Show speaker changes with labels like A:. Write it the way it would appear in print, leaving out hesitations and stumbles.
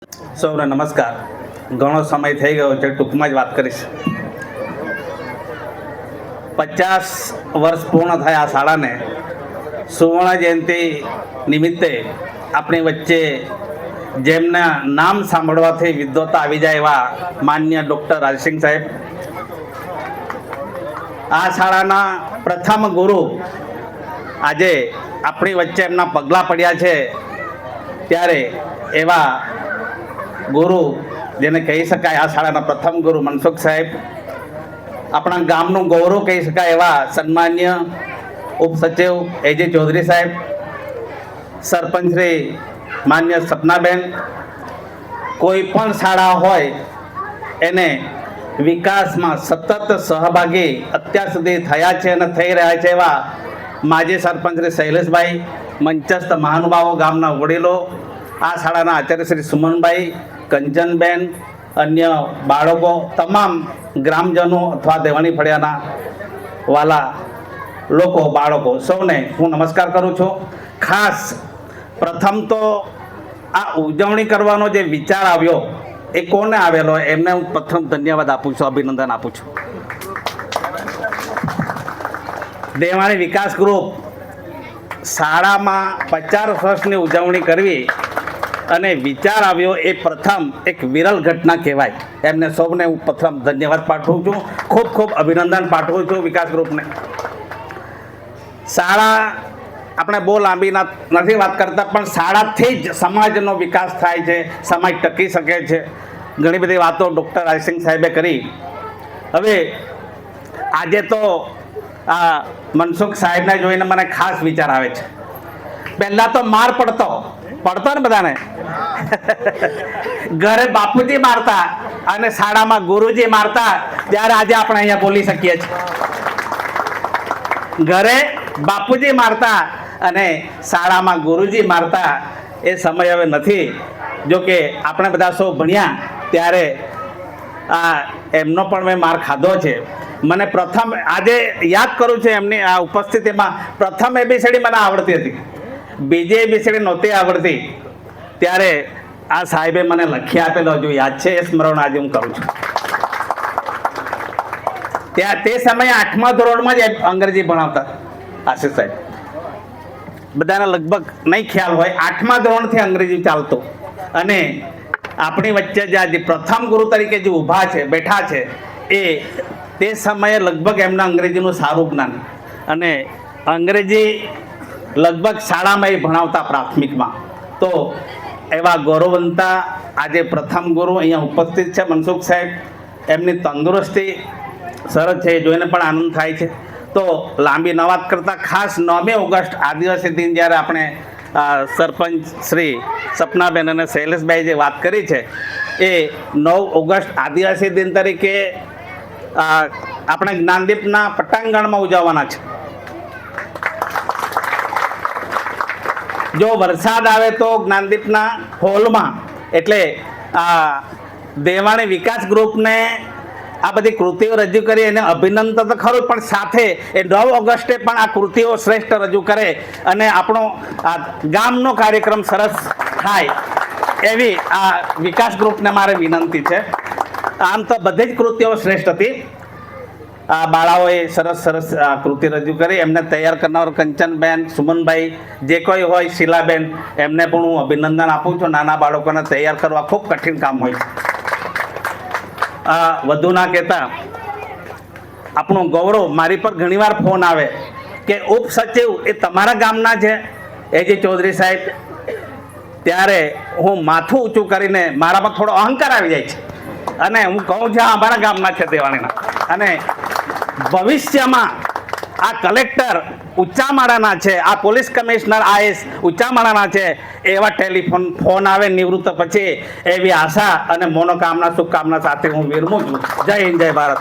A: સૌને નમસ્કાર. ઘણો સમય થઈ ગયો છે, ટૂંકમાં જ વાત કરીશ. 50 વર્ષ પૂર્ણ થયા આ શાળાને. સુવર્ણ જયંતિ નિમિત્તે આપણી વચ્ચે જેમના નામ સાંભળવાથી વિદ્વતા આવી જાય એવા માન્ય ડૉક્ટર રાજસિંહ સાહેબ, આ શાળાના પ્રથમ ગુરુ, આજે આપણી વચ્ચે એમના પગલાં પડ્યા છે. ત્યારે એવા ગુરુ જેને કહી શકાય આ શાળાના પ્રથમ ગુરુ મનસુખ સાહેબ, આપણા ગામનું ગૌરવ કહી શકાય એવા સન્માન્ય ઉપસચિવ એજે ચૌધરી સાહેબ, સરપંચ શ્રી માન્ય સપનાબેન, કોઈ પણ શાળા હોય એને વિકાસમાં સતત સહભાગી અત્યાર સુધી થયા છે અને થઈ રહ્યા છે એવા માજી સરપંચ શ્રી શૈલેષભાઈ, મંચસ્થ મહાનુભાવો, ગામના વડીલો, આ શાળાના આચાર્ય શ્રી સુમનભાઈ, કંચનબેન, અન્ય બાળકો, તમામ ગ્રામજનો અથવા દેવાણી ફળિયાના વાલા લોકો, બાળકો, સૌને હું નમસ્કાર કરું છું. ખાસ પ્રથમ તો આ ઉજવણી કરવાનો જે વિચાર આવ્યો એ કોને આવેલો એમને હું પ્રથમ ધન્યવાદ આપું છું, અભિનંદન આપું છું. દેવાણી વિકાસ ગ્રુપ શાળામાં 50 વર્ષની ઉજવણી કરવી અને વિચાર આવ્યો એ પ્રથમ એક વિરલ ઘટના કહેવાય. એમને સૌને હું પ્રથમ ધન્યવાદ પાઠવું છું, ખૂબ ખૂબ અભિનંદન પાઠવું છું વિકાસ ગ્રુપને. શાળા આપણે બહુ લાંબી નથી વાત કરતા, પણ શાળાથી જ સમાજનો વિકાસ થાય છે, સમાજ ટકી શકે છે. ઘણી બધી વાતો ડૉક્ટર રાજસિંહ સાહેબે કરી. હવે આજે તો આ મનસુખ સાહેબને જોઈને મને ખાસ વિચાર આવે છે. પહેલાં તો માર પડતો ને બધાને. ઘરે બાપુજી મારતા અને શાળામાં ગુરુજી મારતા, ત્યારે આજે આપણે અહીંયા બોલી શકીએ છીએ. ઘરે બાપુજી મારતા અને શાળામાં ગુરુજી મારતા એ સમય હવે નથી. જો કે આપણે બધા સૌ ભણ્યા ત્યારે એમનો પણ મેં માર ખાધો છે. મને પ્રથમ આજે યાદ કરું છું એમની આ ઉપસ્થિતિમાં, પ્રથમ એબીસીડી મને આવડતી હતી, બીજી એબીસીડી નહોતી આવડતી. ત્યારે આ સાહેબે મને લખી આપેલો, હજુ યાદ છે, એ સ્મરણ આજે હું કરું છું. ત્યાં તે સમયે 8મા ધોરણમાં જ અંગ્રેજી ભણાવતા આશિષ સાહેબ. બધાને લગભગ નહીં ખ્યાલ હોય, 8મા ધોરણથી અંગ્રેજી ચાલતું. અને આપણી વચ્ચે જે આજે પ્રથમ ગુરુ તરીકે જે ઊભા છે, બેઠા છે, એ તે સમયે લગભગ એમના અંગ્રેજીનું સારું જ્ઞાન, અને અંગ્રેજી લગભગ શાળામાં એ ભણાવતા પ્રાથમિકમાં. તો એવા ગૌરવવંતા આજે પ્રથમ ગુરુ અહીંયા ઉપસ્થિત છે મનસુખ સાહેબ. એમની તંદુરસ્તી સરસ છે, એ જોઈને પણ આનંદ થાય છે. તો લાંબી ન વાત કરતાં, ખાસ 9મી ઓગસ્ટ આદિવાસી દિન જ્યારે આપણે સરપંચ શ્રી સપનાબેન અને શૈલેષભાઈ જે વાત કરી છે, એ 9 ઓગસ્ટ આદિવાસી દિન તરીકે આપણે જ્ઞાનદીપના પટાંગણમાં ઉજવવાના છે. જો વરસાદ આવે તો જ્ઞાનદીપના હોલમાં, એટલે દેવાણી વિકાસ ગ્રુપને આ બધી કૃતિઓ રજૂ કરી એને અભિનંદન તો ખરું, પણ સાથે એ 9 ઓગસ્ટે પણ આ કૃતિઓ શ્રેષ્ઠ રજૂ કરે અને આપણો ગામનો કાર્યક્રમ સરસ થાય એવી આ વિકાસ ગ્રુપને મારે વિનંતી છે. આમ તો બધી જ કૃતિઓ શ્રેષ્ઠ હતી. આ બાળાઓએ સરસ કૃતિ રજૂ કરી. એમને તૈયાર કરનાર કંચનબેન, સુમનભાઈ, જે કોઈ હોય, શીલાબેન, એમને પણ હું અભિનંદન આપું છું. નાના બાળકોને તૈયાર કરવા ખૂબ કઠિન કામ હોય છે. વધુ ના કહેતા, આપણું ગૌરવ, મારી પર ઘણીવાર ફોન આવે કે ઉપસચિવ એ તમારા ગામના છે એજે ચૌધરી સાહેબ. ત્યારે હું માથું ઊંચું કરીને, મારામાં થોડો અહંકાર આવી જાય છે અને હું કહું છું અમારા ગામના છે દેવાણીના. અને ભવિષ્યમાં આ કલેક્ટર ઊંચામાળાના છે, આ પોલીસ કમિશનર આઈએસ ઊંચામાળાના છે, એવા ટેલિફોન ફોન આવે નિવૃત્ત પછી, એવી આશા અને મનોકામના, શુભકામના સાથે હું વિરમું છું. જય હિન્દ, જય ભારત.